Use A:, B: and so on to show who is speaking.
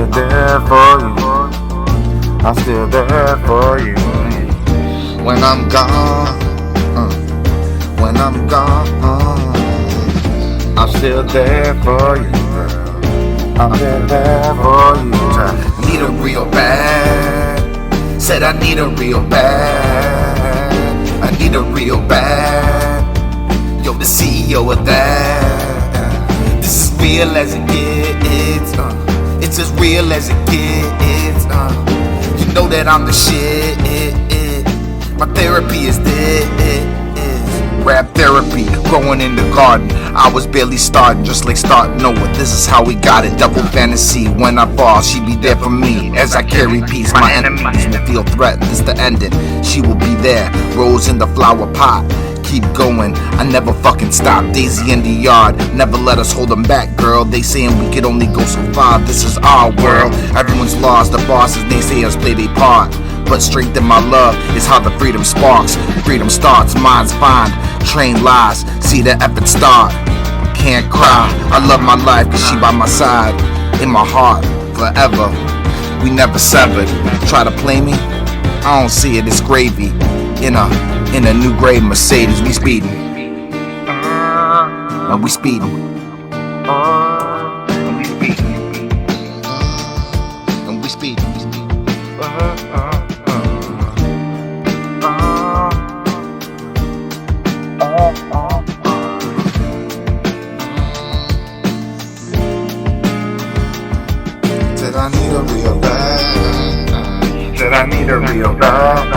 A: still there for you. I'm still there for you. When I'm gone, when I'm gone, I'm still there for you. I'm still there for you. Need a real bad. Said I need a real bad. I need a real bad. Yo, the CEO of that. This is real as it gets. It's as real as it gets. You know that I'm the shit. My therapy is this. Rap therapy, growing in the garden. I was barely starting, just like starting over. This is how we got it. Double fantasy. When I fall, she be there for me. As I carry peace, my enemies will feel threatened. This the ending. She will be there. Rose in the flower pot. Keep going, I never fucking stop. Daisy in the yard, never let us hold them back, girl. They saying we could only go so far. This is our world. Everyone's lost. The bosses, naysayers play their part. But strength in my love is how the freedom sparks. Freedom starts, minds find. Train lies, see the effort start. Can't cry, I love my life cause she by my side. In my heart, forever. We never severed. Try to play me? I don't see it, it's gravy. In a new gray Mercedes, we speeding. And we speeding. And we speeding. And we speeding. Said I need a real bad. Said I need a real bad.